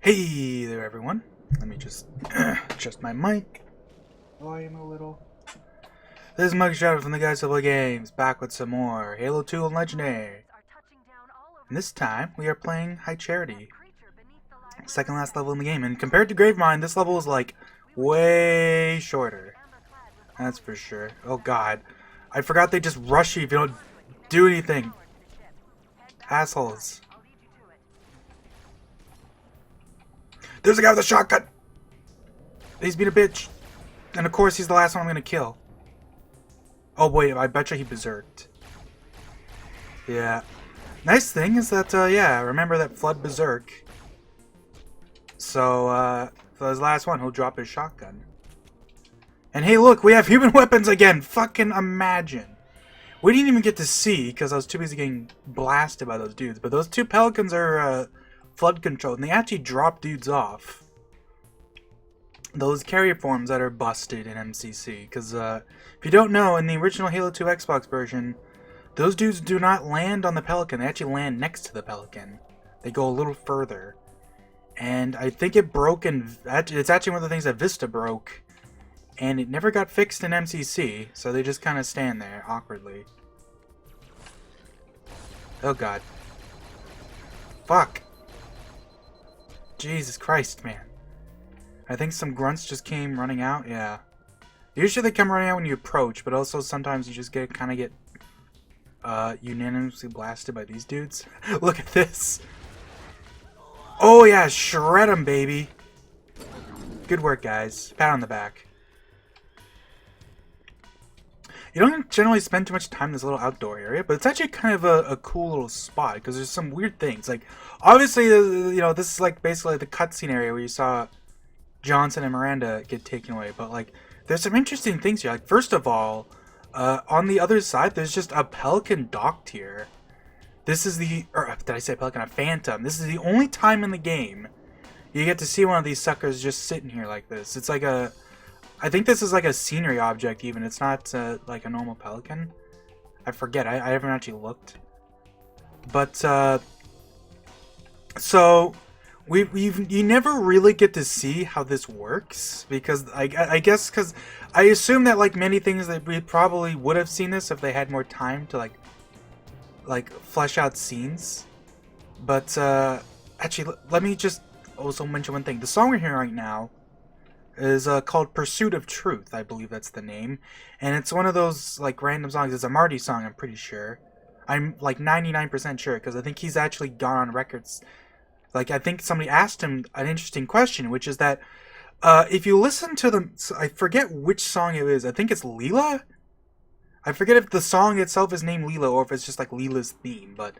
Hey there, everyone. Let me just adjust my mic volume a little. This is Mike Shadow from the Guys Who Play Games, back with some more Halo 2 and Legendary. And this time, we are playing High Charity. Second last level in the game, and compared to Gravemind, this level is like way shorter. That's for sure. Oh god. I forgot they just rush you if you don't do anything. Assholes. There's a guy with a shotgun! He's being a bitch. And of course he's the last one I'm gonna kill. Oh wait, I betcha he berserked. Yeah. Nice thing is that, yeah, remember that Flood berserk. So, for his last one, he'll drop his shotgun. And hey look, we have human weapons again! Fucking imagine. We didn't even get to see, because I was too busy getting blasted by those dudes. But those two pelicans are, flood controlled, and they actually drop dudes off. Those carrier forms that are busted in MCC, because if you don't know, in the original Halo 2 Xbox version, those dudes do not land on the Pelican, they actually land next to the Pelican. They go a little further. And I think it broke, and it's actually one of the things that Vista broke, and it never got fixed in MCC, so they just kind of stand there, awkwardly. Oh god. Fuck. Jesus Christ, man. I think some grunts just came running out, yeah. Usually they come running out when you approach, but also sometimes you just kind of get unanimously blasted by these dudes. Look at this. Oh yeah, shred them, baby. Good work, guys. Pat on the back. You don't generally spend too much time in this little outdoor area, but it's actually kind of a cool little spot, because there's some weird things. Like, obviously, you know, this is like basically the cutscene area where you saw Johnson and Miranda get taken away, but like, there's some interesting things here. Like, first of all, on the other side, there's just a Pelican docked here. This is the, or did I say Pelican? A Phantom. This is the only time in the game you get to see one of these suckers just sitting here like this. It's like a, I think this is like a scenery object even. It's not like a normal Pelican. I forget. I haven't actually looked. But, so, you never really get to see how this works. Because, I guess, because I assume that like many things that we probably would have seen this if they had more time to like flesh out scenes. But, actually, let me just also mention one thing. The song we're hearing right now is called Pursuit of Truth, I believe that's the name. And it's one of those like random songs. It's a Marty song, I'm pretty sure. I'm like 99% sure, because I think he's actually gone on records. Like, I think somebody asked him an interesting question, which is that if you listen to the, I forget which song it is. I think it's Leela? I forget if the song itself is named Leela or if it's just like Leela's theme, but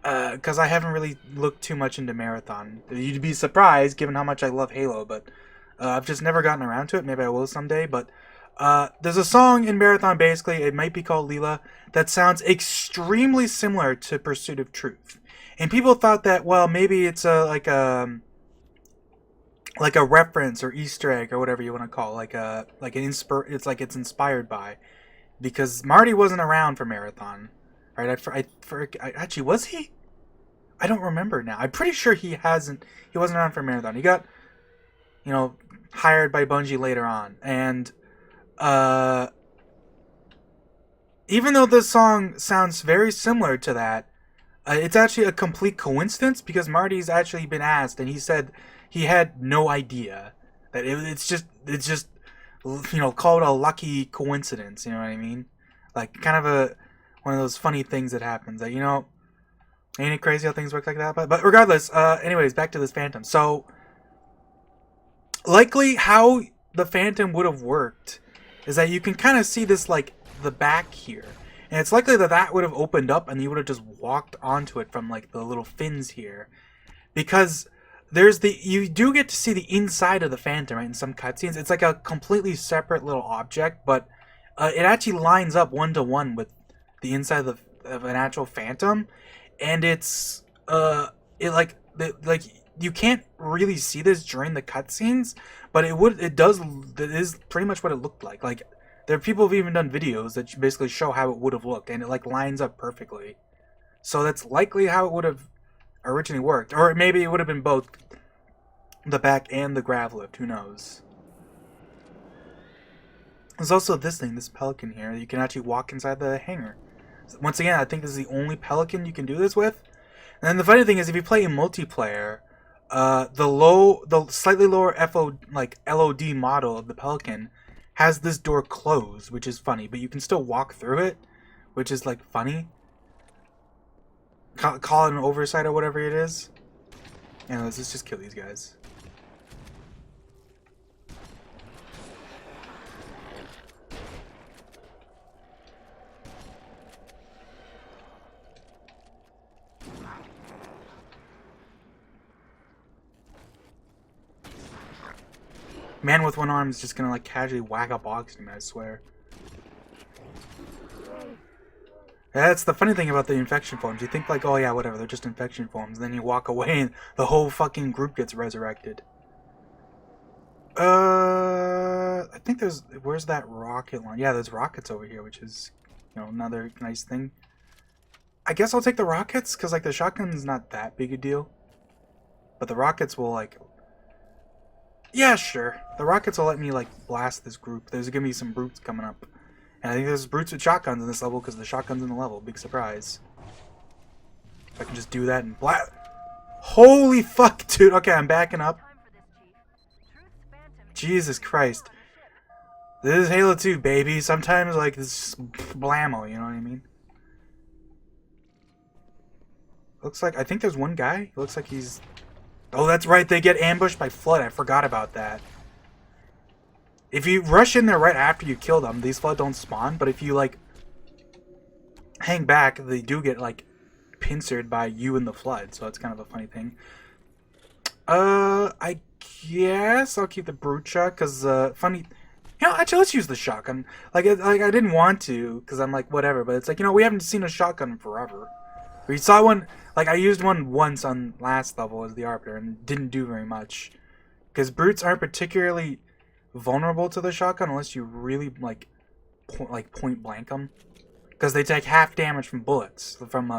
because I haven't really looked too much into Marathon. You'd be surprised given how much I love Halo, but I've just never gotten around to it. Maybe I will someday, but there's a song in Marathon, basically, it might be called Leela, that sounds extremely similar to Pursuit of Truth. And people thought that, well, maybe it's like a reference or Easter egg or whatever you want to call it, it's like it's inspired by, because Marty wasn't around for Marathon, right? Actually, was he? I don't remember now. I'm pretty sure he wasn't around for Marathon. He got, you know, hired by Bungie later on, and even though this song sounds very similar to that, it's actually a complete coincidence, because Marty's actually been asked, and he said he had no idea that it's just you know, called a lucky coincidence. You know what I mean? Like, kind of one of those funny things that happens. That, you know, ain't it crazy how things work like that? But regardless, anyways, back to this Phantom. So, likely how the Phantom would have worked is that you can kind of see this, like, the back here. And it's likely that that would have opened up and you would have just walked onto it from, like, the little fins here. Because you do get to see the inside of the Phantom, right, in some cutscenes. It's like a completely separate little object, but it actually lines up one-to-one with the inside of an actual Phantom. And it's, you can't really see this during the cutscenes, but it is pretty much what it looked like. Like, there are people who've even done videos that basically show how it would have looked, and it like lines up perfectly. So that's likely how it would have originally worked, or maybe it would have been both. the back and the grav lift, who knows. There's also this thing, this pelican here. You can actually walk inside the hangar. Once again, I think this is the only pelican you can do this with. And then the funny thing is, if you play in multiplayer, the slightly lower LOD model of the pelican has this door closed, which is funny, but you can still walk through it, which is like funny. Call it an oversight or whatever it is. Anyways, let's just kill these guys. Man with one arm is just gonna like casually whack a box to me, I swear. That's the funny thing about the infection forms. You think like, oh yeah, whatever, they're just infection forms. Then you walk away and the whole fucking group gets resurrected. I think there's... Where's that rocket launch? Yeah, there's rockets over here, which is, you know, another nice thing. I guess I'll take the rockets, because like the shotgun's not that big a deal. But the rockets will like... Yeah, sure. The rockets will let me like blast this group. There's gonna be some brutes coming up. And I think there's brutes with shotguns in this level because the shotgun's in the level. Big surprise. If I can just do that and blast... Holy fuck, dude. Okay, I'm backing up. Jesus Christ. This is Halo 2, baby. Sometimes, like, this blammo, you know what I mean? Looks like... I think there's one guy. Looks like he's... Oh, that's right. They get ambushed by Flood. I forgot about that. If you rush in there right after you kill them, these Flood don't spawn. But if you, like, hang back, they do get, like, pincered by you and the Flood. So it's kind of a funny thing. I guess I'll keep the brute shot, because, funny... You know, actually, let's use the shotgun. Like I didn't want to, because I'm like, whatever. But it's like, you know, we haven't seen a shotgun in forever. We saw one... Like, I used one once on last level as the Arbiter, and didn't do very much. Because brutes aren't particularly vulnerable to the shotgun unless you really, like point blank them. Because they take half damage from bullets. From,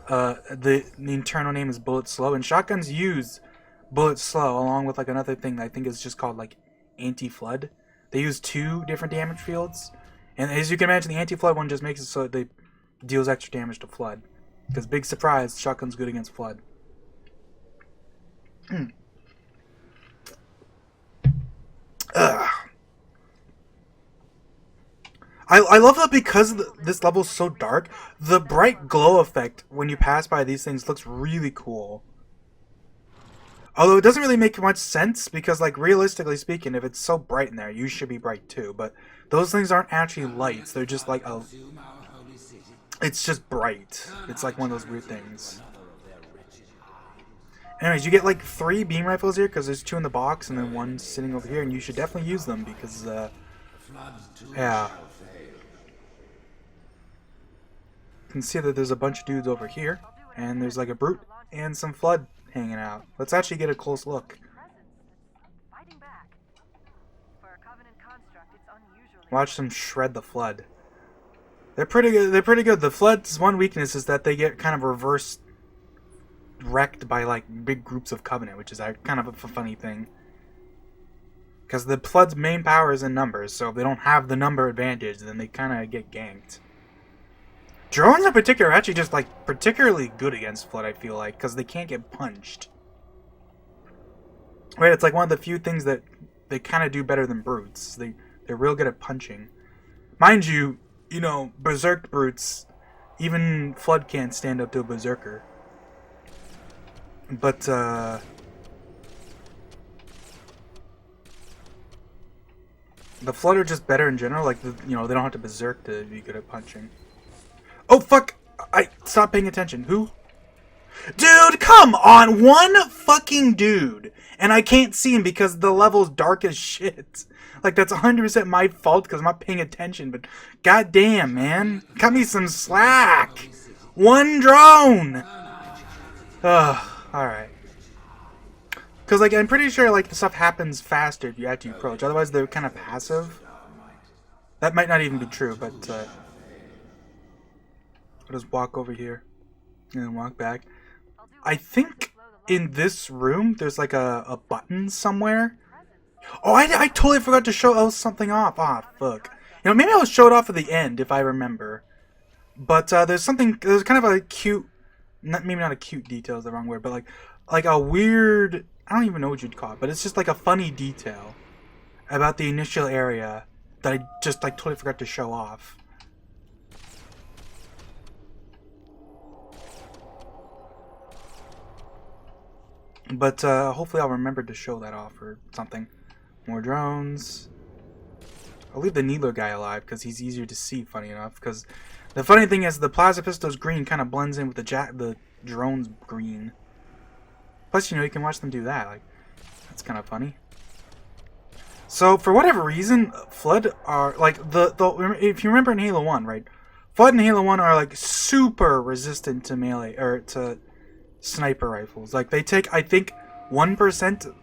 the internal name is bullet slow. And shotguns use bullet slow, along with, like, another thing that I think is just called, like, anti-flood. They use 2 different damage fields. And as you can imagine, the anti-flood one just makes it so that they deals extra damage to flood. Because, big surprise, shotgun's good against flood. Ugh. I love that because this level's so dark, the bright glow effect when you pass by these things looks really cool. Although it doesn't really make much sense because, like, realistically speaking, if it's so bright in there, you should be bright too. But those things aren't actually lights. They're just like a... It's just bright. It's like one of those weird things. Anyways, you get like 3 beam rifles here because there's 2 in the box and then 1 sitting over here, and you should definitely use them because, yeah. You can see that there's a bunch of dudes over here, and there's like a brute and some flood hanging out. Let's actually get a close look. Watch them shred the flood. They're pretty good. They're pretty good. The Flood's one weakness is that they get kind of reverse wrecked by like big groups of Covenant, which is kind of a funny thing. Because the Flood's main power is in numbers, so if they don't have the number advantage, then they kind of get ganked. Drones in particular are actually just like particularly good against Flood, I feel like, because they can't get punched. Right? It's like one of the few things that they kind of do better than brutes. They're real good at punching. Mind you. You know, berserk brutes, even Flood can't stand up to a berserker. But, the Flood are just better in general. Like, you know, they don't have to berserk to be good at punching. Oh, fuck! I stopped paying attention. Who? Dude, come on! One fucking dude! And I can't see him because the level's dark as shit. Like, that's 100% my fault because I'm not paying attention, but goddamn, man. Cut me some slack! One drone! Ugh, alright. Because, like, I'm pretty sure, like, the stuff happens faster if you actually approach. Otherwise, they're kind of passive. That might not even be true, but, I'll just walk over here. And then walk back. I think in this room, there's like a button somewhere. Oh, I totally forgot to show something off. Ah, fuck. You know, maybe I'll show it off at the end if I remember. But there's kind of a cute, maybe not a cute detail is the wrong word, but like a weird, I don't even know what you'd call it, but it's just like a funny detail about the initial area that I just like totally forgot to show off. But hopefully I'll remember to show that off or something. More drones. I'll leave the Needler guy alive because he's easier to see, funny enough. Because the funny thing is the plasma pistol's green kind of blends in with the drone's green. Plus, you know, you can watch them do that. Like, that's kind of funny. So, for whatever reason, Flood are, like, if you remember in Halo 1, right? Flood and Halo 1 are, like, super resistant to melee, or to sniper rifles. Like, they take, I think, 1%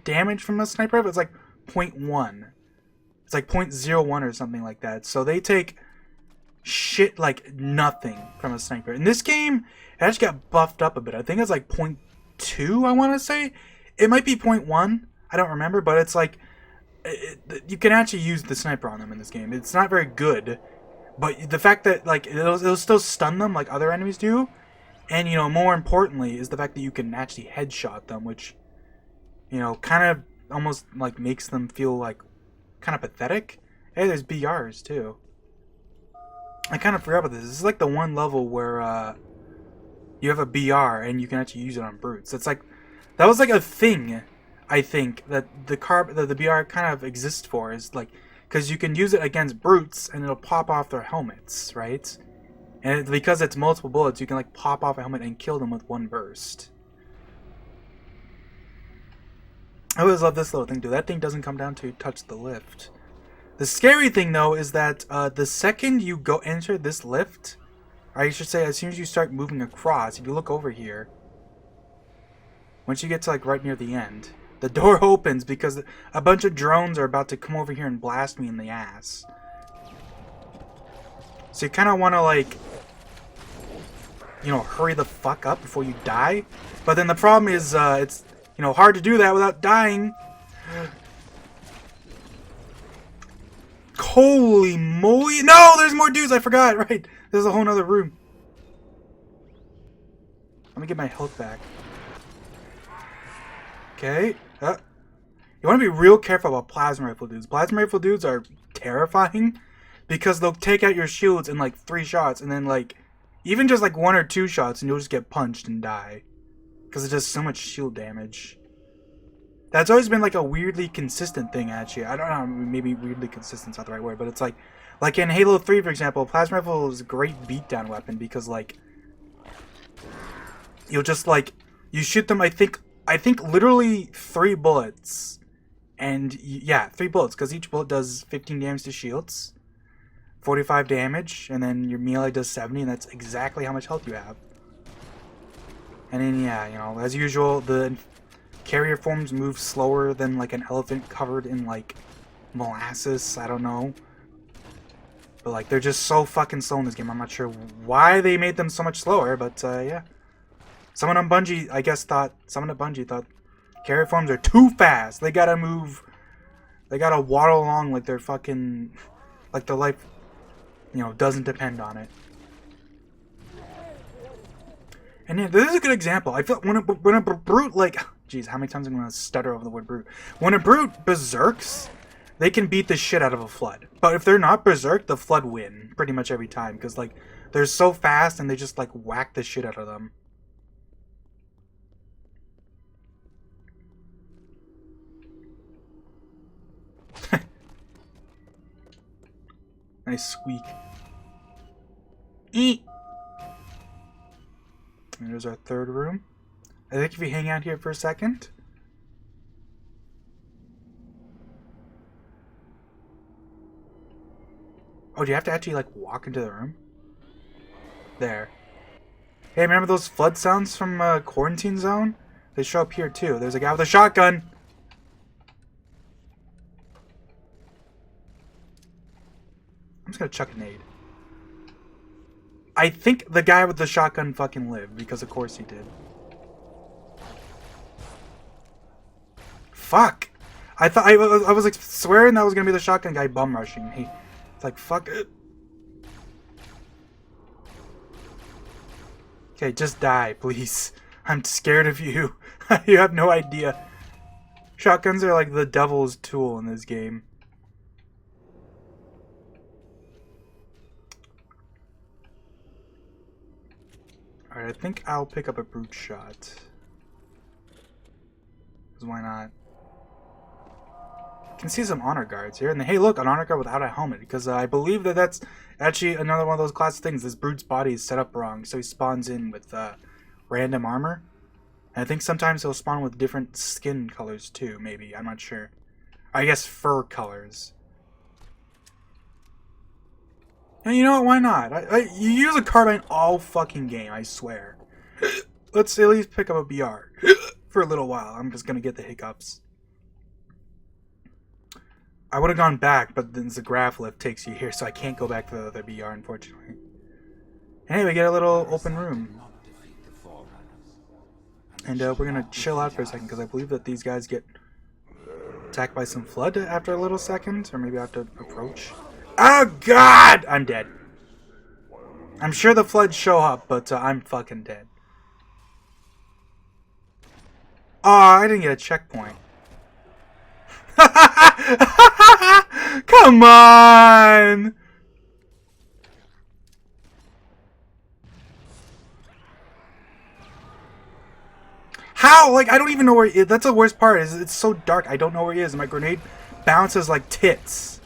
damage from a sniper rifle. It's like 0.1. It's like 0.01 or something like that. So they take shit like nothing from a sniper. In this game, it actually got buffed up a bit. I think it's like 0.2, I want to say. It might be 0.1. I don't remember, but it's like you can actually use the sniper on them in this game. It's not very good, but the fact that like it'll still stun them like other enemies do, and you know, more importantly is the fact that you can actually headshot them, which, you know, kind of almost like makes them feel like kind of pathetic. Hey, there's BRs too. I kind of forgot about this. This is like the one level where you have a BR and you can actually use it on brutes. It's like that was like a thing, I think, that the BR kind of exists for, is like because you can use it against brutes and it'll pop off their helmets, right? And because it's multiple bullets, you can like pop off a helmet and kill them with one burst. I always love this little thing, dude. That thing doesn't come down till you touch the lift. The scary thing, though, is that the second you go enter this lift, or I should say, as soon as you start moving across, if you look over here, once you get to like right near the end, the door opens because a bunch of drones are about to come over here and blast me in the ass. So you kind of want to like, you know, hurry the fuck up before you die. But then the problem is, it's, you know, hard to do that without dying. Holy moly! No, there's more dudes. I forgot. Right, there's a whole nother room. Let me get my health back. Okay. You want to be real careful about plasma rifle dudes. Plasma rifle dudes are terrifying because they'll take out your shields in like 3 shots, and then like even just like 1 or 2 shots, and you'll just get punched and die because it does so much shield damage. That's always been like a weirdly consistent thing, actually. I don't know, maybe weirdly consistent's not the right word, but it's like in Halo 3, for example, plasma rifle is a great beatdown weapon because like you'll just like you shoot them. I think literally 3 bullets, and yeah, 3 bullets because each bullet does 15 damage to shields, 45 damage, and then your melee does 70, and that's exactly how much health you have. And then yeah, you know, as usual, the carrier forms move slower than like an elephant covered in like molasses. I don't know, but like they're just so fucking slow in this game. I'm not sure why they made them so much slower, but yeah. Someone at Bungie thought carrier forms are too fast. They gotta move. They gotta waddle along like they're fucking, like their life, you know, doesn't depend on it. And yeah, this is a good example. I feel when a brute, like, jeez, how many times am I gonna stutter over the word brute? When a brute berserks, they can beat the shit out of a flood. But if they're not berserk, the flood win pretty much every time because like they're so fast and they just like whack the shit out of them. Nice squeak. Eat. And there's our 3rd room. I think if you hang out here for a second. Oh, do you have to actually like walk into the room? There. Hey, remember those flood sounds from Quarantine Zone? They show up here too. There's a guy with a shotgun. I'm just gonna chuck a nade. I think the guy with the shotgun fucking lived, because of course he did. fuck. I was like swearing that was gonna be the shotgun guy bum rushing me. It's like fuck it. Okay, just die, please. I'm scared of you. You have no idea. Shotguns are like the devil's tool in this game. Alright, I think I'll pick up a brute shot. Because why not? I can see some honor guards here. And hey, look, an honor guard without a helmet. Because I believe that that's actually another one of those classic things. This brute's body is set up wrong. So he spawns in with random armor. And I think sometimes he'll spawn with different skin colors too, maybe. I'm not sure. I guess fur colors. And you know what? Why not? You use a carbine all fucking game, I swear. Let's at least pick up a BR for a little while. I'm just gonna get the hiccups. I would have gone back, but then the graph lift takes you here, so I can't go back to the other BR, unfortunately. And hey, we get a little open room. And we're gonna chill out for a second, because I believe that these guys get attacked by some flood after a little second, or maybe I have to approach. Oh god! I'm dead. I'm sure the floods show up, but I'm fucking dead. Oh, I didn't get a checkpoint. Come on! How? Like, I don't even know where he is. That's the worst part. Is it's so dark. I don't know where he is. My grenade bounces like tits.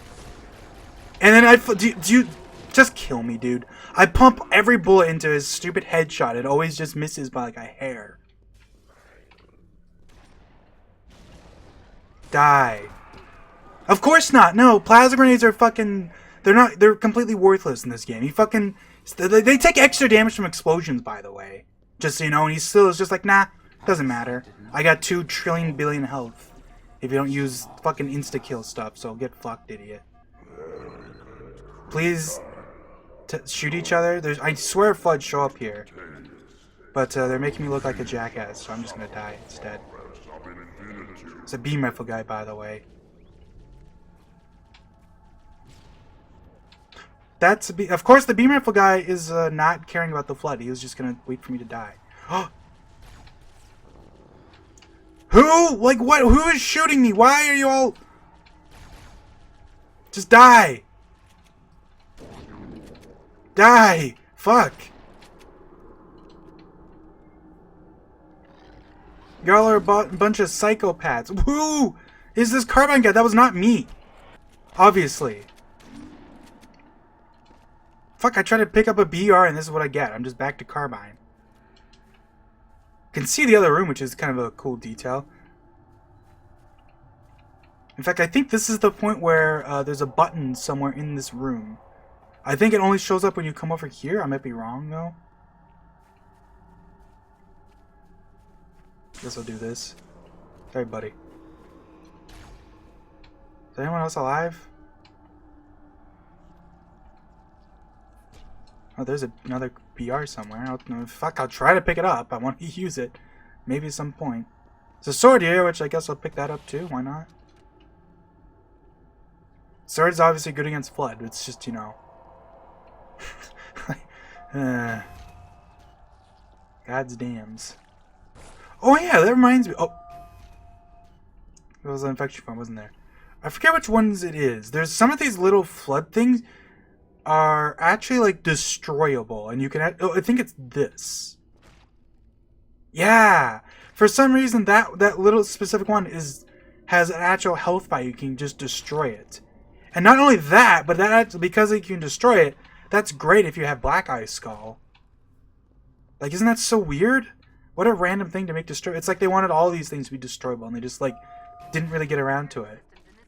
And then do you just kill me, dude? I pump every bullet into his stupid headshot. It always just misses by like a hair. Die. Of course not. No, plasma grenades are fucking... They're completely worthless in this game. You fucking... They take extra damage from explosions, by the way. Just so you know, and he still is just like, nah, doesn't matter. I got 2 trillion billion health. If you don't use fucking insta-kill stuff, so get fucked, idiot. Please shoot each other. I swear floods show up here. But they're making me look like a jackass, so I'm just gonna die instead. It's a beam rifle guy, by the way. Of course, the beam rifle guy is not caring about the flood. He was just gonna wait for me to die. Who? Like, what? Who is shooting me? Why are you all... Just die. Die. Fuck. Y'all are a bunch of psychopaths. Who is this carbine guy? That was not me. Obviously. Fuck, I tried to pick up a BR and this is what I get. I'm just back to carbine. Can see the other room, which is kind of a cool detail. In fact, I think this is the point where there's a button somewhere in this room. I think it only shows up when you come over here. I might be wrong, though. Guess I'll do this. Hey, buddy. Is anyone else alive? Oh, there's another BR somewhere. Fuck, I'll try to pick it up. I want to use it. Maybe at some point. There's a sword here, which I guess I'll pick that up too. Why not? Sword is obviously good against flood. It's just, you know. God's dams. Oh yeah, that reminds me. Oh. There was an infection farm, wasn't there? I forget which ones it is. There's some of these little flood things are actually like destroyable, and you can. Oh, I think it's this. Yeah, for some reason that little specific one has an actual health bar. You can just destroy it, and not only that, but because you can destroy it, that's great if you have Black Eye Skull. Like, isn't that so weird? What a random thing to make destroy. It's like they wanted all these things to be destroyable, and they just like didn't really get around to it.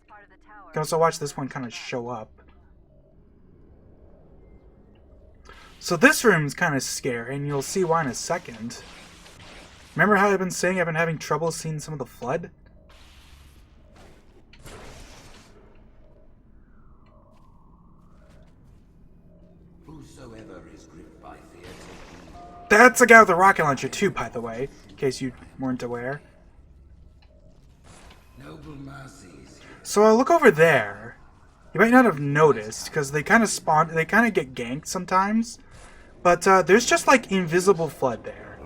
You can also watch this one kind of show up. So this room's kind of scary, and you'll see why in a second. Remember how I've been saying I've been having trouble seeing some of the flood? Whosoever is gripped by fear, That's a guy with a rocket launcher too, by the way, in case you weren't aware. no So look over there. You might not have noticed because they kind of spawn. They kind of get ganked sometimes. But there's just like invisible flood there.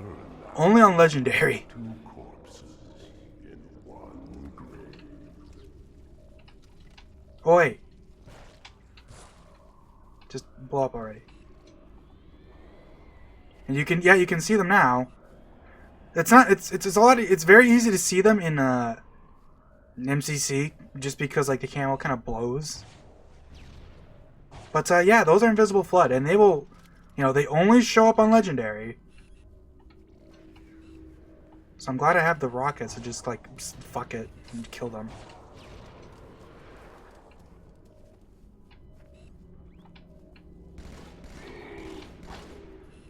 Only on legendary. Oh wait. Just blow up already. And you can see them now. It's not it's a lot it's very easy to see them in MCC just because like the camo kind of blows. But yeah, those are invisible flood and they will, they only show up on legendary. So I'm glad I have the rockets to just like fuck it and kill them.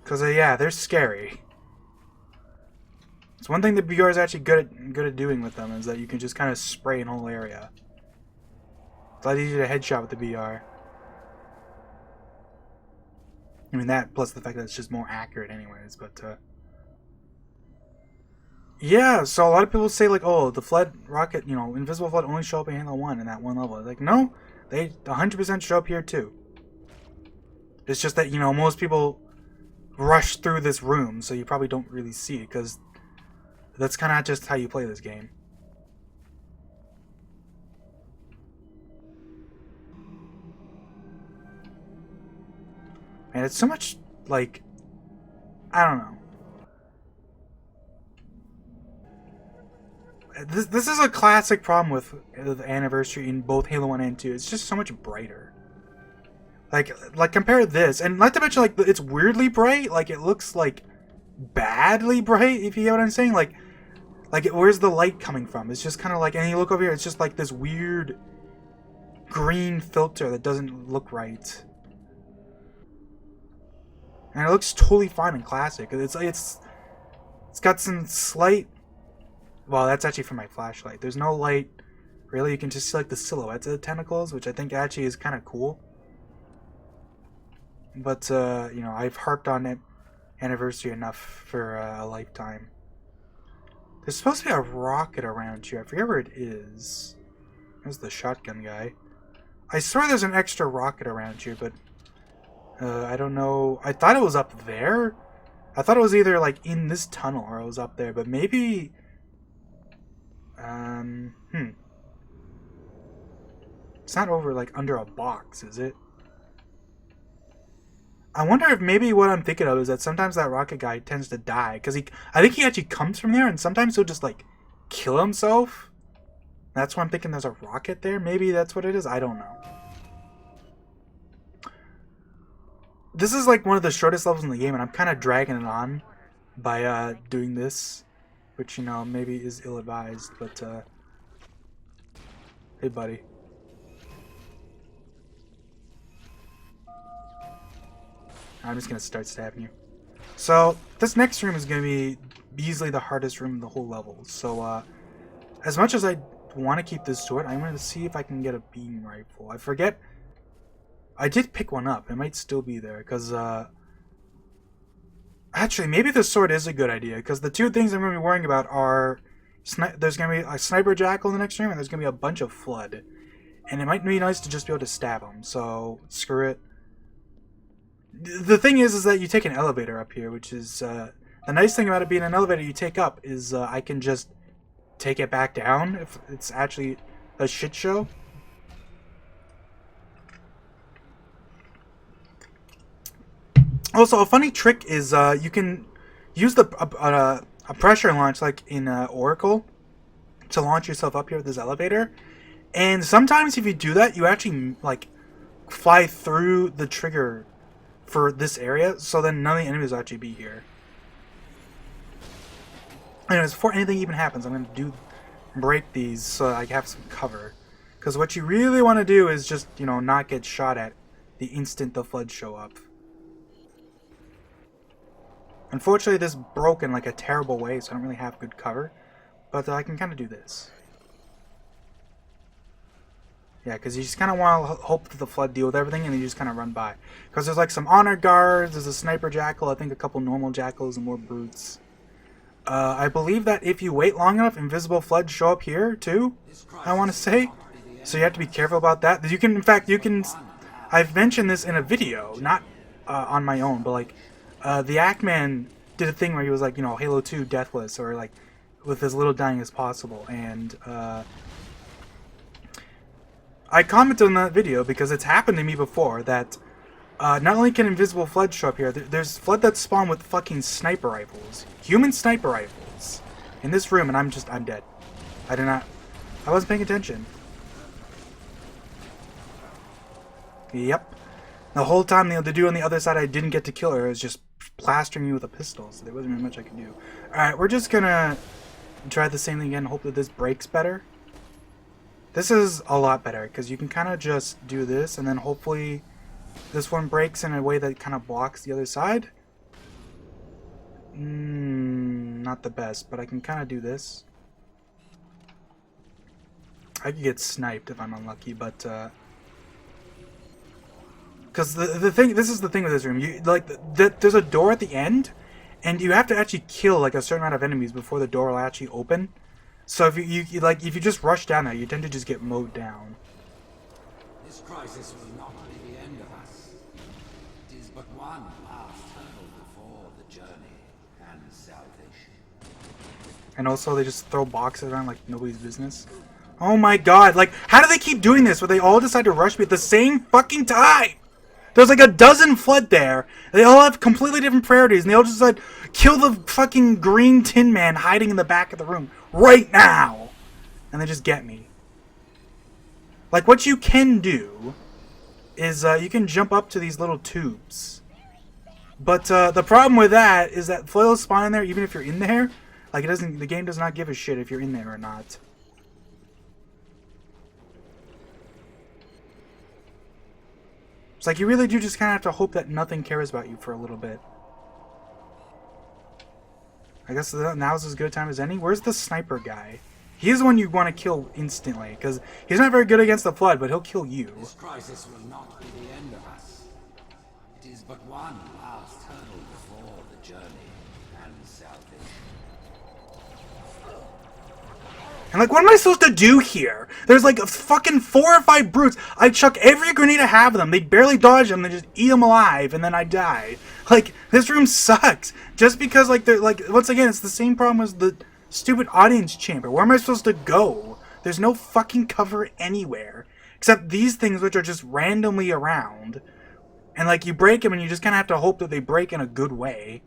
Cause yeah, they're scary. It's one thing the BR is actually good at doing with them is that you can just kind of spray an whole area. It's a lot easier to headshot with the BR. I mean that plus the fact that it's just more accurate anyways, but yeah, so a lot of people say like, oh, the flood rocket, invisible flood only show up in Halo 1 in that one level. It's like, no, they 100% show up here too. It's just that, most people rush through this room, so you probably don't really see it, because that's kind of just how you play this game. And it's so much, like, I don't know. This is a classic problem with the Anniversary in both Halo 1 and 2. It's just so much brighter. Like compare this, and not to mention, like, it's weirdly bright. Like, it looks, like, badly bright, if you get what I'm saying. Like where's the light coming from? It's just kind of like, and you look over here, it's just like this weird green filter that doesn't look right. And it looks totally fine in Classic. It's got some slight... Well, that's actually from my flashlight. There's no light, really. You can just see, like, the silhouettes of the tentacles, which I think actually is kind of cool. But, I've harped on it Anniversary enough for a lifetime. There's supposed to be a rocket around here. I forget where it is. There's the shotgun guy. I swear there's an extra rocket around here, but I don't know. I thought it was up there. I thought it was either like in this tunnel or it was up there, but maybe... It's not over like under a box, is it? I wonder if maybe what I'm thinking of is that sometimes that rocket guy tends to die. Because I think he actually comes from there, and sometimes he'll just, like, kill himself. That's why I'm thinking there's a rocket there. Maybe that's what it is. I don't know. This is, like, one of the shortest levels in the game, and I'm kind of dragging it on by doing this. Which, maybe is ill-advised, but, hey, buddy. I'm just going to start stabbing you. So, this next room is going to be easily the hardest room in the whole level. So, as much as I want to keep this sword, I'm going to see if I can get a beam rifle. I forget. I did pick one up. It might still be there, because, actually, maybe the sword is a good idea, because the two things I'm going to be worrying about are... There's going to be a Sniper Jackal in the next room, and there's going to be a bunch of Flood. And it might be nice to just be able to stab them, so screw it. The thing is that you take an elevator up here, which is, the nice thing about it being an elevator you take up is, I can just take it back down if it's actually a shit show. Also, a funny trick is, you can use a pressure launch, like in, Oracle, to launch yourself up here with this elevator. And sometimes if you do that, you actually, like, fly through the trigger for this area, so then none of the enemies will actually be here. Anyways, before anything even happens, I'm going to break these so I have some cover. Because what you really want to do is just, not get shot at the instant the floods show up. Unfortunately, this broke in like a terrible way, so I don't really have good cover. But I can kind of do this. Yeah, because you just kind of want to hope that the flood deal with everything, and then you just kind of run by. Because there's like some honor guards, there's a sniper jackal, I think a couple normal jackals, and more brutes. I believe that if you wait long enough, invisible floods show up here too. I want to say, so you have to be careful about that. You can, in fact, you can. I've mentioned this in a video, not on my own, but like the Ackman did a thing where he was like, you know, Halo 2 deathless, or like with as little dying as possible, and I commented on that video because it's happened to me before that not only can invisible floods show up here, there's flood that spawn with fucking sniper rifles. Human sniper rifles. In this room, and I'm dead. I wasn't paying attention. Yep. The whole time the dude on the other side I didn't get to kill her was just plastering me with a pistol, so there wasn't really much I could do. Alright, we're just gonna try the same thing again, hope that this breaks better. This is a lot better, because you can kind of just do this, and then hopefully this one breaks in a way that kind of blocks the other side. Not the best, but I can kind of do this. I could get sniped if I'm unlucky, but because this is the thing with this room. You like there's a door at the end, and you have to actually kill like a certain amount of enemies before the door will actually open. So if if you just rush down there, you tend to just get mowed down. This crisis will not be the end of us. It is but one last hurdle before the journey and salvation. And also, they just throw boxes around like nobody's business. Oh my god, like, how do they keep doing this where they all decide to rush me at the same fucking time? There's like a dozen flood there. They all have completely different priorities, and they all just decide, kill the fucking green tin man hiding in the back of the room right now. And they just get me. Like, what you can do is you can jump up to these little tubes. But the problem with that is that foils spawn in there even if you're in there. Like, the game does not give a shit if you're in there or not. It's like you really do just kind of have to hope that nothing cares about you for a little bit. I guess now's as good a time as any. Where's the sniper guy? He's the one you want to kill instantly, because he's not very good against the flood, but he'll kill you. This crisis will not be the end of us. It is but one last hurdle before the journey and salvation. And like, what am I supposed to do here? There's like fucking 4 or 5 brutes. I chuck every grenade I have them. They barely dodge them. They just eat them alive, and then I die. Like, this room sucks. Just because, like, they're like, once again, it's the same problem as the stupid audience chamber. Where am I supposed to go? There's no fucking cover anywhere. Except these things, which are just randomly around. And like, you break them, and you just kind of have to hope that they break in a good way.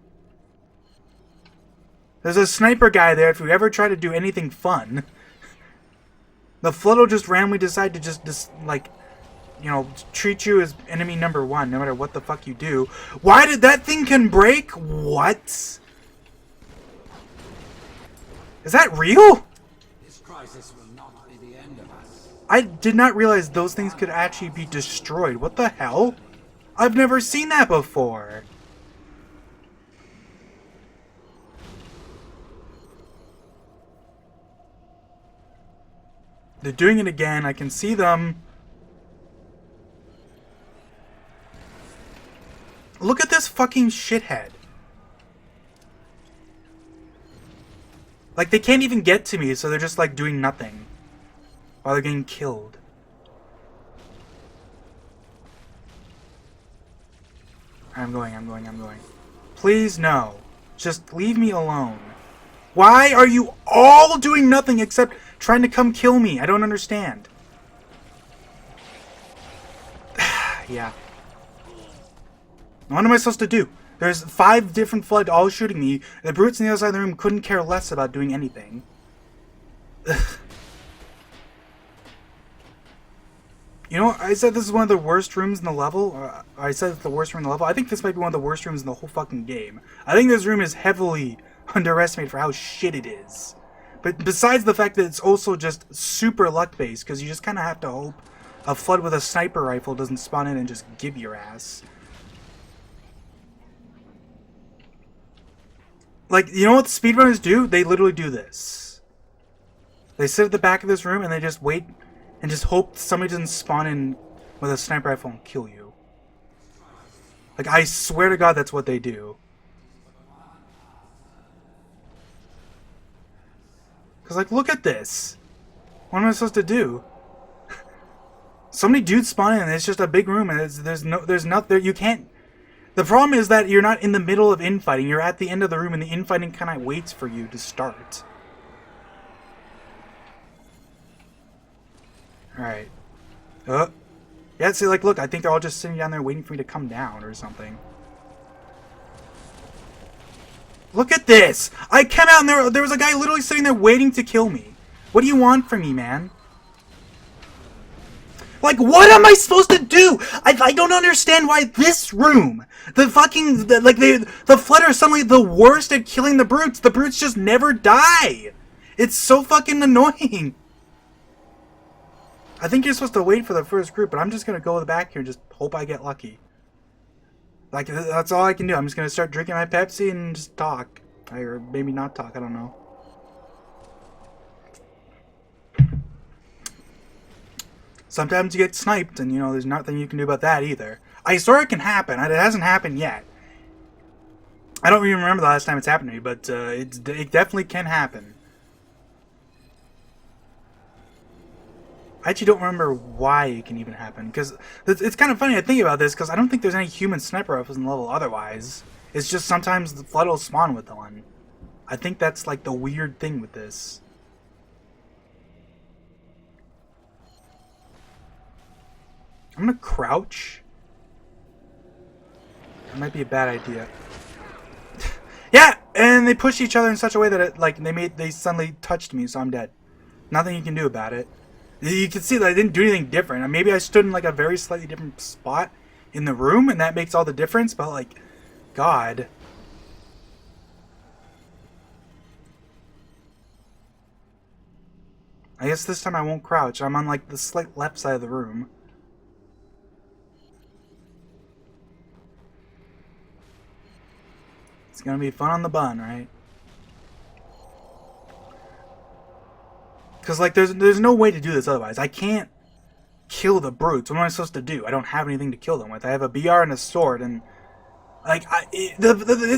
There's a sniper guy there if you ever try to do anything fun. The flood will just randomly decide to just like, you know, treat you as enemy number 1, no matter what the fuck you do. Why did that thing can break? What? Is that real? This crisis will not be the end of us. I did not realize those things could actually be destroyed. What the hell? I've never seen that before. They're doing it again. I can see them. Look at this fucking shithead. Like, they can't even get to me, so they're just, like, doing nothing. While they're getting killed. I'm going. Please, no. Just leave me alone. Why are you all doing nothing except trying to come kill me? I don't understand. Yeah. What am I supposed to do? There's 5 different flood all shooting me. The brutes on the other side of the room couldn't care less about doing anything. You know, I said this is one of the worst rooms in the level. I said it's the worst room in the level. I think this might be one of the worst rooms in the whole fucking game. I think this room is heavily underestimated for how shit it is. But besides the fact that it's also just super luck-based, because you just kind of have to hope a flood with a sniper rifle doesn't spawn in and just give your ass. Like, you know what the speedrunners do? They literally do this. They sit at the back of this room and they just wait and just hope somebody doesn't spawn in with a sniper rifle and kill you. Like, I swear to God that's what they do. Because, like, look at this. What am I supposed to do? So many dudes spawn in, and it's just a big room, and there's nothing, you can't... The problem is that you're not in the middle of infighting. You're at the end of the room, and the infighting kind of waits for you to start. Alright. Yeah, see, like, look, I think they're all just sitting down there waiting for me to come down or something. Look at this! I came out and there was a guy literally sitting there waiting to kill me. What do you want from me, man? Like, what am I supposed to do? I don't understand why this room, the Flood are suddenly the worst at killing the brutes. The brutes just never die. It's so fucking annoying. I think you're supposed to wait for the first group, but I'm just going to go back here and just hope I get lucky. Like, that's all I can do. I'm just going to start drinking my Pepsi and just talk. Or maybe not talk, I don't know. Sometimes you get sniped, and, you know, there's nothing you can do about that either. I swear it can happen. It hasn't happened yet. I don't even remember the last time it's happened to me, but it definitely can happen. I actually don't remember why it can even happen, because it's kind of funny to think about this, because I don't think there's any human sniper rifles in the level otherwise. It's just sometimes the Flood will spawn with one. I think that's like the weird thing with this. I'm gonna crouch. That might be a bad idea. Yeah, and they pushed each other in such a way that it, like, they suddenly touched me, so I'm dead. Nothing you can do about it. You can see that I didn't do anything different. Maybe I stood in like a very slightly different spot in the room, and that makes all the difference. But like, God. I guess this time I won't crouch. I'm on like the slight left side of the room. It's gonna be fun on the bun, right? Because, like, there's no way to do this otherwise. I can't kill the brutes. What am I supposed to do? I don't have anything to kill them with. I have a BR and a sword, and, like, it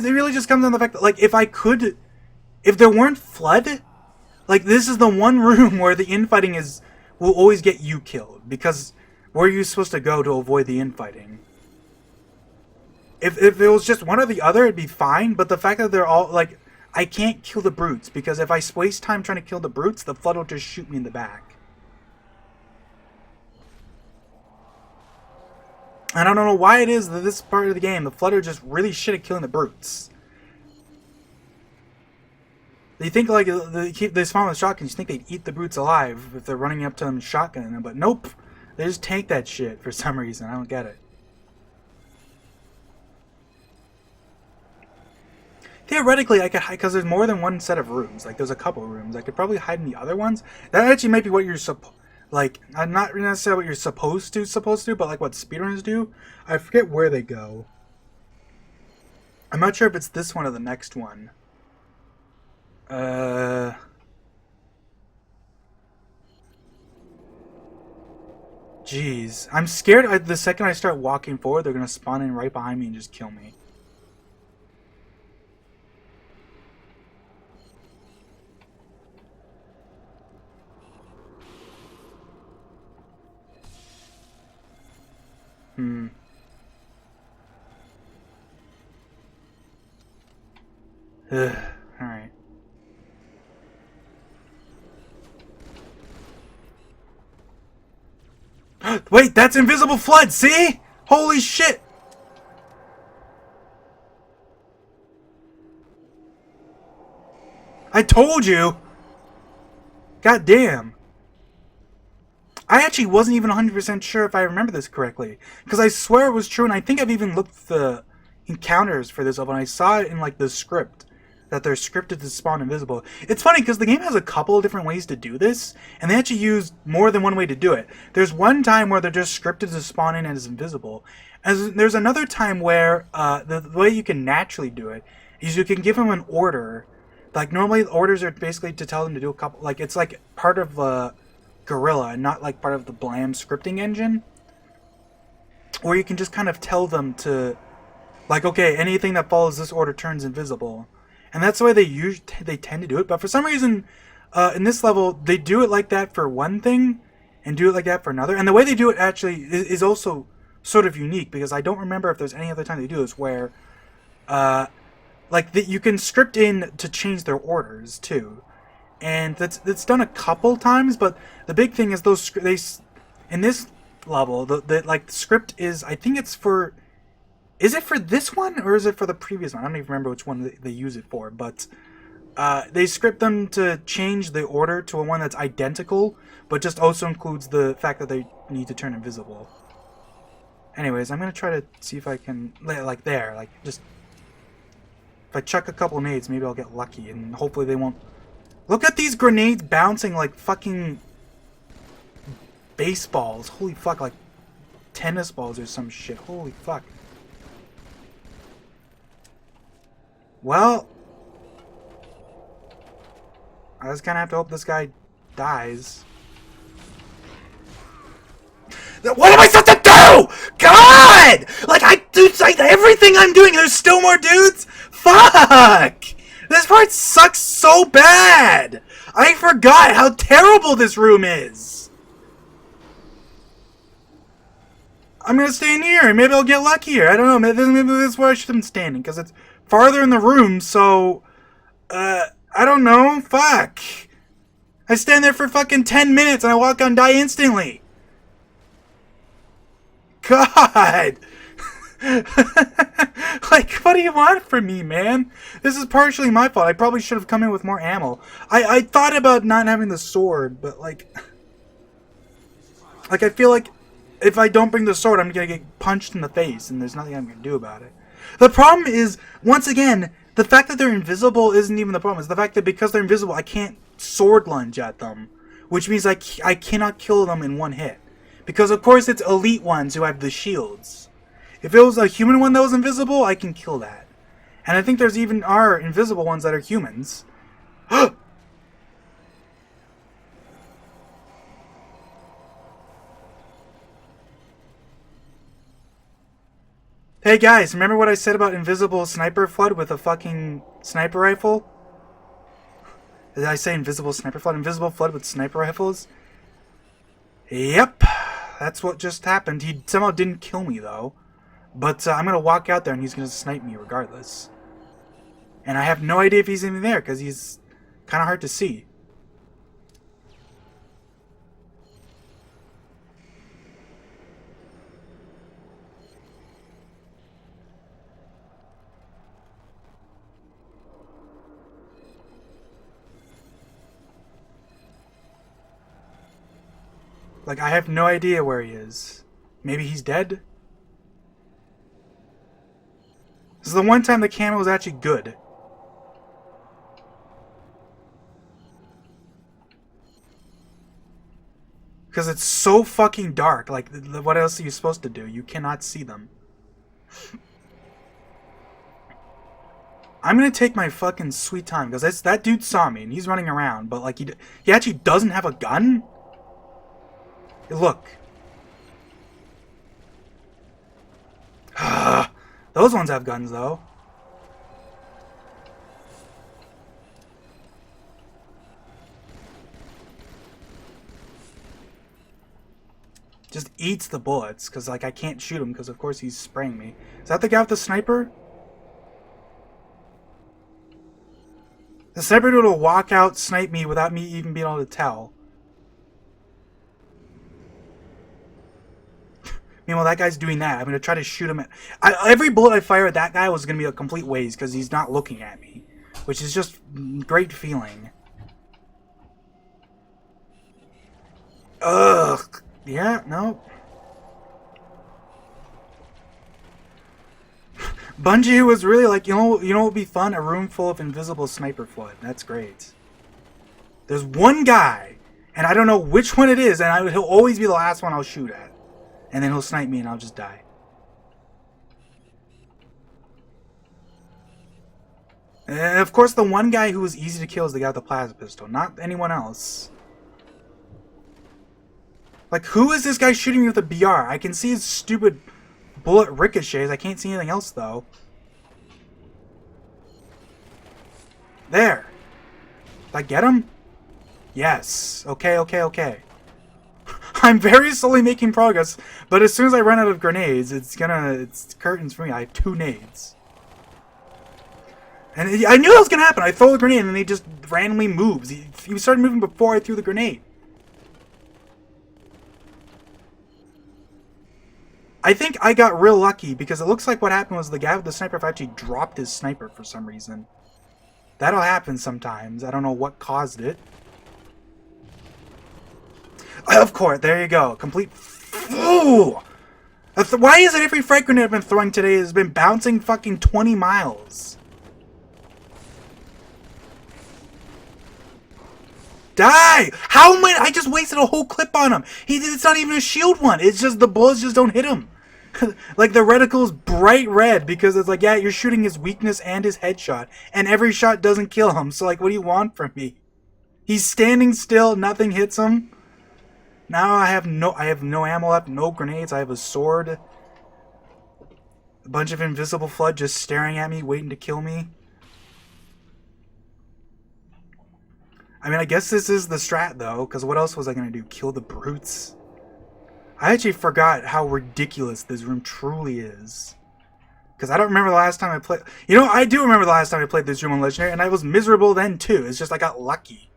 really just comes down to the fact that, like, if there weren't Flood, like, this is the one room where the infighting will always get you killed. Because where are you supposed to go to avoid the infighting? If it was just one or the other, it'd be fine, but the fact that they're all, like... I can't kill the brutes, because if I waste time trying to kill the brutes, the Flood will just shoot me in the back. And I don't know why it is that this part of the game, the Flood are just really shit at killing the brutes. They think, like, they spawn with shotguns, you think they'd eat the brutes alive if they're running up to them and shotgunning them, but nope. They just tank that shit for some reason. I don't get it. Theoretically, I could hide, because there's more than one set of rooms. Like, there's a couple rooms. I could probably hide in the other ones. That actually might be what you're like, I'm not necessarily what you're supposed to, but like what speedrunners do. I forget where they go. I'm not sure if it's this one or the next one. Jeez. I'm scared the second I start walking forward, they're going to spawn in right behind me and just kill me. Alright. Wait, that's invisible Flood, see? Holy shit! I told you! God damn. I actually wasn't even 100% sure if I remember this correctly. Because I swear it was true, and I think I've even looked at the encounters for this level, and I saw it in, like, the script. That they're scripted to spawn invisible. It's funny, because the game has a couple of different ways to do this, and they actually use more than one way to do it. There's one time where they're just scripted to spawn in as invisible. And there's another time where the way you can naturally do it is you can give them an order. Like, normally the orders are basically to tell them to do a couple... Like, it's like part of Gorilla and not like part of the Blam scripting engine, or you can just kind of tell them to, like, okay, anything that follows this order turns invisible, and that's the way they tend to do it. But for some reason, in this level, they do it like that for one thing, and do it like that for another. And the way they do it actually is also sort of unique, because I don't remember if there's any other time they do this where, you can script in to change their orders too, and that's done a couple times. But the big thing is in this level, the script is, I think it's for. Is it for this one, or is it for the previous one? I don't even remember which one they use it for, but they script them to change the order to one that's identical, but just also includes the fact that they need to turn invisible. Anyways, I'm going to try to see if I can, just, if I chuck a couple nades, maybe I'll get lucky, and hopefully they won't. Look at these grenades bouncing like fucking baseballs. Holy fuck, like tennis balls or some shit. Holy fuck. Well, I just kind of have to hope this guy dies. What am I supposed to do? God! Everything I'm doing, there's still more dudes? Fuck! This part sucks so bad! I forgot how terrible this room is! I'm gonna stand here, and maybe I'll get luckier. I don't know, maybe this is where I should have been standing, because it's farther in the room, so... I don't know, fuck. I stand there for fucking 10 minutes, and I walk on die instantly. God! What do you want from me, man? This is partially my fault. I probably should have come in with more ammo. I thought about not having the sword, but I feel like if I don't bring the sword, I'm gonna get punched in the face, and there's nothing I'm gonna do about it. The problem is, once again, the fact that they're invisible isn't even the problem. It's the fact that because they're invisible, I can't sword lunge at them, which means I cannot kill them in one hit. Because, of course, it's elite ones who have the shields. If it was a human one that was invisible, I can kill that. And I think there's even are invisible ones that are humans. Hey guys, remember what I said about invisible sniper flood with a fucking sniper rifle? Did I say invisible sniper flood? Invisible flood with sniper rifles? Yep. That's what just happened. He somehow didn't kill me, though. But I'm going to walk out there and he's going to snipe me regardless. And I have no idea if he's even there because he's kind of hard to see. I have no idea where he is. Maybe he's dead? This is the one time the camo was actually good. Because it's so fucking dark. What else are you supposed to do? You cannot see them. I'm gonna take my fucking sweet time, because that dude saw me, and he's running around, but, he actually doesn't have a gun? Look. Those ones have guns, though. Just eats the bullets, because, I can't shoot him, because, of course, he's spraying me. Is that the guy with the sniper? The sniper dude will walk out, snipe me, without me even being able to tell. Meanwhile, that guy's doing that. I'm going to try to shoot him. Every bullet I fire at that guy was going to be a complete waste because he's not looking at me. Which is just great feeling. Ugh. Yeah, no. Bungie was really you know what would be fun? A room full of invisible sniper flood. That's great. There's one guy, and I don't know which one it is, and he'll always be the last one I'll shoot at. And then he'll snipe me and I'll just die. And of course, the one guy who was easy to kill is the guy with the plasma pistol, not anyone else. Who is this guy shooting me with a BR? I can see his stupid bullet ricochets. I can't see anything else, though. There. Did I get him? Yes. Okay, okay, okay. I'm very slowly making progress, but as soon as I run out of grenades, it's curtains for me. I have 2 nades. And I knew that was gonna happen. I throw the grenade and then he just randomly moves. He started moving before I threw the grenade. I think I got real lucky because it looks like what happened was the guy with the sniper rifle actually dropped his sniper for some reason. That'll happen sometimes. I don't know what caused it. Of course, there you go. Complete fool! Why is it every frag grenade I've been throwing today has been bouncing fucking 20 miles? Die! How many? I just wasted a whole clip on him. It's not even a shield one. It's just the bullets just don't hit him. Like the reticle's bright red because it's like, yeah, you're shooting his weakness and his headshot, and every shot doesn't kill him. So like, what do you want from me? He's standing still, nothing hits him. Now I have no ammo left, no grenades. I have a sword, a bunch of invisible flood just staring at me, waiting to kill me. I mean, I guess this is the strat though, because what else was I gonna do? Kill the brutes? I actually forgot how ridiculous this room truly is. Because I don't remember the last time I played... You know, I do remember the last time I played this room on Legendary, and I was miserable then too. It's just I got lucky.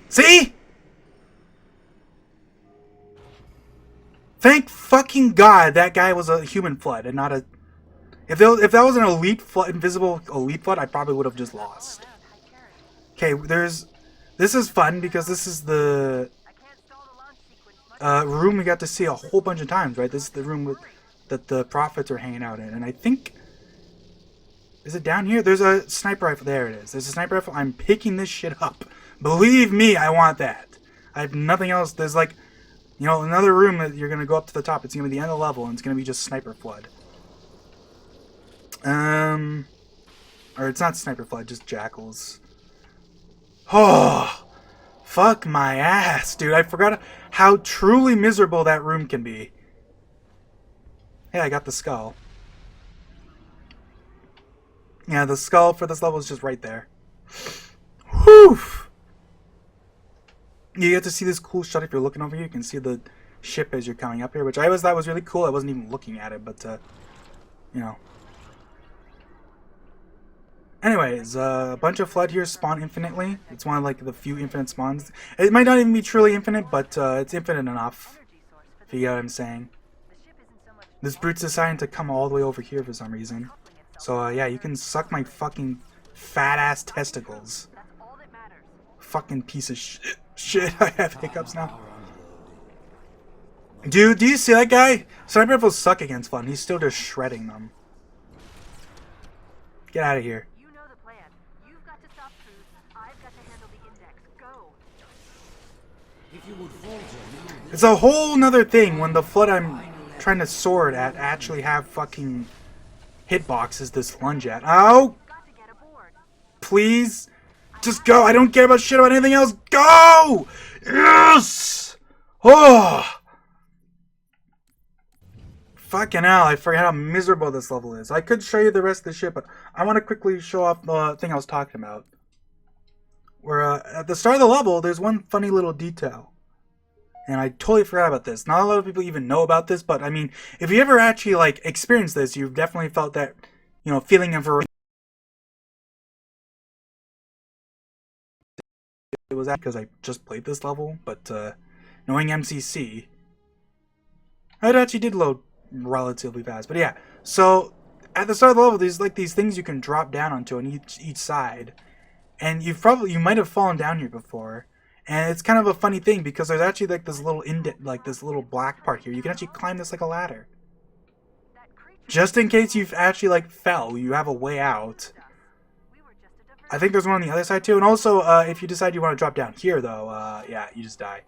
See? Thank fucking God that guy was a human flood and not a... If that was an elite flood, invisible elite flood, I probably would have just lost. Okay, this is fun because this is the room we got to see a whole bunch of times, right? This is the room that the prophets are hanging out in, and I think... Is it down here? There's a sniper rifle. There it is. There's a sniper rifle. I'm picking this shit up. Believe me, I want that. I have nothing else. There's like, you know, another room that you're going to go up to the top. It's going to be the end of the level, and it's going to be just sniper flood. Or it's not sniper flood, just jackals. Oh, fuck my ass, dude. I forgot how truly miserable that room can be. Hey, I got the skull. Yeah, the skull for this level is just right there. Whew! You get to see this cool shot if you're looking over here. You can see the ship as you're coming up here, which I always thought was really cool. I wasn't even looking at it, but, you know. Anyways, a bunch of flood here spawn infinitely. It's one of like the few infinite spawns. It might not even be truly infinite, but it's infinite enough. If you get what I'm saying. This brute's deciding to come all the way over here for some reason. So yeah, you can suck my fucking fat ass testicles. Fucking piece of shit. I have hiccups now. Dude, do you see that guy? Sniper rifles suck against flood. He's still just shredding them. Get out of here. It's a whole nother thing when the flood I'm trying to sword at actually have fucking hitboxes to lunge at. Oh! Please? Just go! I don't care about shit about anything else! Go! Yes! Oh! Fucking hell, I forgot how miserable this level is. I could show you the rest of the shit, but I want to quickly show off the thing I was talking about. Where, at the start of the level, there's one funny little detail. And I totally forgot about this. Not a lot of people even know about this, but I mean, if you ever actually, like, experienced this, you've definitely felt that, you know, feeling of... It was because I just played this level, but, knowing MCC, it actually did load relatively fast. But yeah, so, at the start of the level, there's, like, these things you can drop down onto on each side. And you might have fallen down here before. And it's kind of a funny thing because there's actually like this little this little black part here. You can actually climb this like a ladder. Just in case you've actually like fell, you have a way out. I think there's one on the other side too. And also, if you decide you want to drop down here though, yeah, you just die.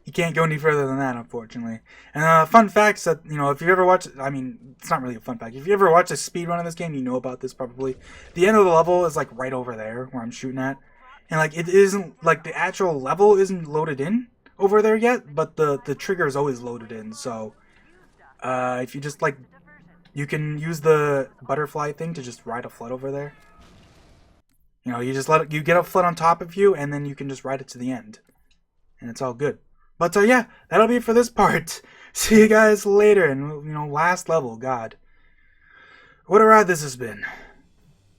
You can't go any further than that, unfortunately. And fun facts that, you know, if you've ever watched... I mean, it's not really a fun fact. If you ever watched a speedrun of this game, you know about this probably. The end of the level is, like, right over there, where I'm shooting at. And, like, it isn't... Like, the actual level isn't loaded in over there yet, but the trigger is always loaded in. So, If you just like, you can use the butterfly thing to just ride a float over there. You know, you just let it, you get a float on top of you, and then you can just ride it to the end, and it's all good. But yeah, that'll be it for this part. See you guys later, and last level. God, what a ride this has been.